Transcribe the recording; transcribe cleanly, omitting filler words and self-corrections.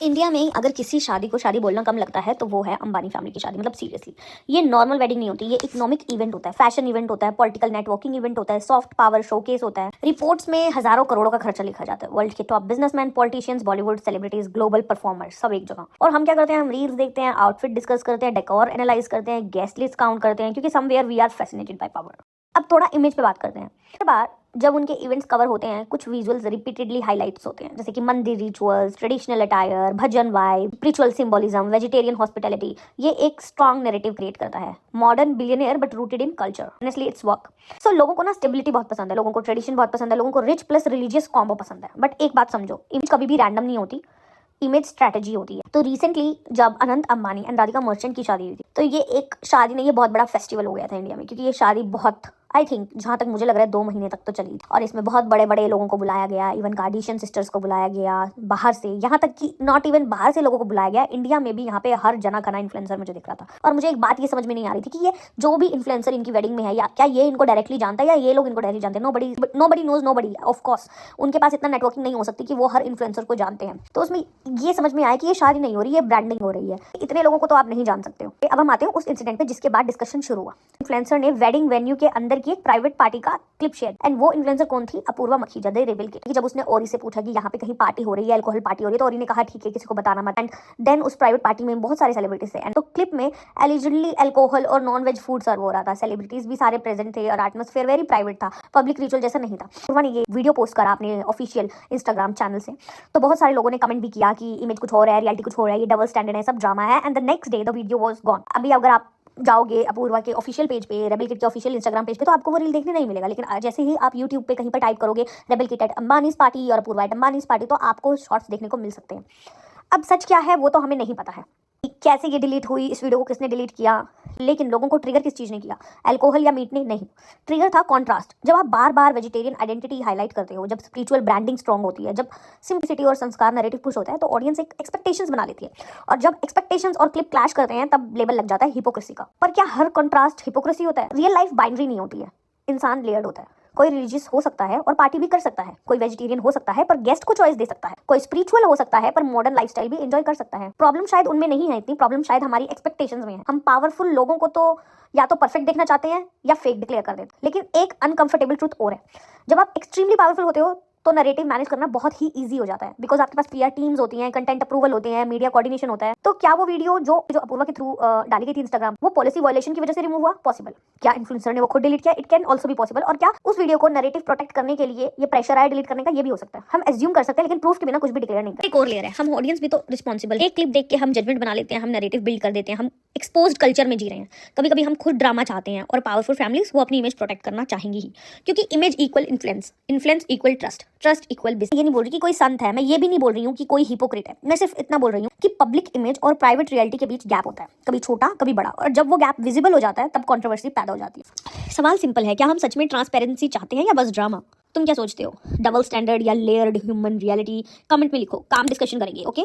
India में अगर किसी शादी को शादी बोलना कम लगता है तो वो है अंबानी फैमिली की शादी। मतलब सीरियसली, ये नॉर्मल वेडिंग नहीं होती, ये इकोनॉमिक इवेंट होता है, फैशन इवेंट होता है, पॉलिटिकल नेटवर्किंग इवेंट होता है, सॉफ्ट पावर शोकेस होता है। रिपोर्ट्स में हजारों करोड़ों का खर्चा लिखा जाता है। वर्ल्ड के top businessman, politicians, Bollywood celebrities, global performers सब एक जगह। और हम क्या करते हैं? हम रील्स देखते हैं, आउटफिट डिस्कस करते हैं, डेकोर एनालाइज करते हैं, गेस्ट लिस्ट काउंट करते हैं, क्योंकि somewhere we are fascinated by power. अब थोड़ा इमेज पे बात करते हैं। हर बार जब उनके इवेंट्स कवर होते हैं, कुछ विजुअल्स रिपीटेडली हाइलाइट्स होते हैं, जैसे कि मंदिर रिचुअल्स, ट्रेडिशनल अटायर, भजन vibe, spiritual symbolism, vegetarian hospitality. ये एक स्ट्रॉन्ग नैरेटिव क्रिएट करता है। Modern billionaire but rooted in culture. Honestly it's work. So लोगों को ना स्टेबिलिटी बहुत पसंद है, लोगों को ट्रेडिशन बहुत पसंद है, लोगों को रिच प्लस रिलीजियस कॉम्बो पसंद है। बट एक बात समझो, इमेज कभी भी रैंडम नहीं होती, इमेज स्ट्रैटेजी होती है। तो रिसेंटली जब अनंत अंबानी एंड राधिका मर्चेंट की शादी हुई थी, तो ये एक शादी नहीं, ये बहुत बड़ा फेस्टिवल हो गया था इंडिया में, क्योंकि ये शादी बहुत, आई थिंक जहां तक मुझे लग रहा है 2 महीने तक तो चली थी। और इसमें बहुत बड़े बड़े लोगों को बुलाया गया, इवन कार्डिशियन सिस्टर्स को बुलाया गया बाहर से, यहाँ तक कि नॉट इवन बाहर से लोगों को बुलाया गया, इंडिया में भी यहाँ पे हर जना खना इन्फ्लुएंसर मुझे दिख रहा था। और मुझे एक बात ये समझ में नहीं आ रही थी कि ये जो भी इन्फ्लुएंसर इनकी वेडिंग में है, या क्या ये इनको डायरेक्टली जानता है या ये लोग इनको डायरेक्टली जानते हैं। Nobody knows nobody. Of course उनके पास इतना नेटवर्किंग नहीं हो सकती कि वो हर इन्फ्लुएंसर को जानते हैं। तो उसमें ये समझ में आया कि ये शादी नहीं हो रही है, ब्रांडिंग हो रही है। इतने लोगों को तो आप नहीं जान सकते हो। अब हम आते हैं उस इंसिडेंट पे जिसके बाद डिस्कशन शुरू हुआ। इन्फ्लुएंसर ने वेडिंग वेन्यू के अंदर की एक प्राइवेट पार्टी का क्लिप शेयर, एंड वो इन्फ्लुएंसर कौन थी? अपूर्वा मखीजा, दे रिवील किट। जब उसने ओरी से पूछा कि यहाँ पे कहीं पार्टी हो रही है, अल्कोहल पार्टी हो रही है, तो ओरी ने कहा ठीक है, किसी को बताना मत। एंड देन उस प्राइवेट पार्टी में बहुत सारे सेलिब्रिटीज थे, एंड तो क्लिप में एलिजिडली अल्कोहल और नॉन वेज फूड सर्व हो रहा था। सेलिब्रिटीज भी सारे प्रेजेंट थे और एटमॉस्फेयर वेरी प्राइवेट था, पब्लिक रिचुअल जैसा नहीं था। अपूर्वा ने ये वीडियो पोस्ट करा अपने ऑफिशियल इंस्टाग्राम चैनल से, तो बहुत सारे लोगों ने कमेंट भी किया कि इमेज कुछ हो रहा है, रियलिटी कुछ हो रहा है, ये डबल स्टैंडर्ड है, सब ड्रामा है। And the next day the video was gone. अभी अगर आप जाओगे अपूर्वा के ऑफिशियल पेज पे, रेबल किट के ऑफिशियल इंस्टाग्राम पेज पे, तो आपको वो रील देखने नहीं मिलेगा। लेकिन जैसे ही आप यूट्यूब पे कहीं पर टाइप करोगे rebel kid at Ambani's party और अपूर्वा एट अंबानीज पार्टी, तो आपको शॉर्ट्स देखने को मिल सकते हैं। अब सच क्या है वो तो हमें नहीं पता है, कैसे ये डिलीट हुई, इस वीडियो को किसने डिलीट किया, लेकिन लोगों को ट्रिगर किस चीज़ ने किया? अल्कोहल या मीट ने नहीं, ट्रिगर था कॉन्ट्रास्ट। जब आप बार बार वेजिटेरियन आइडेंटिटी हाईलाइट करते हो, जब स्पिरिचुअल ब्रांडिंग स्ट्रॉन्ग होती है, जब सिंप्लिसिटी और संस्कार नैरेटिव पुश होता है, तो ऑडियंस एक एक्सपेक्टेशंस बना लेती है। और जब एक्सपेक्टेशंस और क्लिप क्लैश करते हैं, तब लेबल लग जाता है हिपोक्रेसी का। पर क्या हर कॉन्ट्रास्ट हिपोक्रेसी होता है? रियल लाइफ बाइनरी नहीं होती है, इंसान लेयर्ड होता है। कोई रिलीजियस हो सकता है और पार्टी भी कर सकता है, कोई वेजिटेरियन हो सकता है पर गेस्ट को चॉइस दे सकता है, कोई स्पिरिचुअल हो सकता है पर मॉडर्न लाइफस्टाइल भी एंजॉय कर सकता है। प्रॉब्लम शायद उनमें नहीं है, इतनी प्रॉब्लम शायद हमारी एक्सपेक्टेशंस में है। हम पावरफुल लोगों को तो या तो परफेक्ट देखना चाहते हैं या फेक डिक्लेयर कर देते हैं। लेकिन एक अनकंफर्टेबल ट्रूथ और है, जब आप एक्सट्रीमली पावरफुल होते हो तो नैरेटिव मैनेज करना बहुत ही इजी हो जाता है, बिकॉज आपके पास पीआर टीम्स होती हैं, कंटेंट अप्रूवल होते हैं, मीडिया कोऑर्डिनेशन होता है। तो क्या वो वीडियो जो अपूर्वा के थ्रू डाली गई थी इंस्टाग्राम, वो पॉलिसी वायलेशन की वजह से रिमूव हुआ? पॉसिबल। क्या इन्फ्लुएंसर ने वो खुद डिलीट किया? It can also be possible. और क्या उस वीडियो को नैरेटिव प्रोटेक्ट करने के लिए ये प्रेशर आया डिलीट करने का? ये भी हो सकता है। हम एज्यूम कर सकते हैं, लेकिन प्रूफ के बिना कुछ भी डिक्लेयर नहीं करते। एक और लेयर है, हम ऑडियंस भी तो रिस्पॉन्सिबल। एक क्लिप देख के हम जजमेंट बना लेते हैं, हम नैरेटिव बिल्ड कर देते हैं, हम एक्सपोज्ड कल्चर में जी रहे हैं। कभी कभी हम खुद ड्रामा चाहते हैं, और पावरफुल फैमिलीज वो अपनी इमेज प्रोटेक्ट करना चाहेंगी ही, क्योंकि image equal influence, influence equal trust, trust equal business. ये नहीं बोल रही कि कोई संत है, मैं ये भी नहीं बोल रही हूँ कि कोई हिपोक्रेट है, मैं सिर्फ इतना बोल रही हूँ कि पब्लिक इमेज और प्राइवेट रियलिटी के बीच गैप होता है, कभी छोटा कभी बड़ा, और जब वो गैप विजिबल हो जाता है तब कंट्रोवर्सी पैदा हो जाती है। सवाल सिंपल है, क्या हम सच में ट्रांसपेरेंसी चाहते हैं या बस ड्रामा? तुम क्या सोचते हो? डबल स्टैंडर्ड या लेयर्ड ह्यूमन रियलिटी? कमेंट में लिखो, काम डिस्कशन करेंगे। ओके।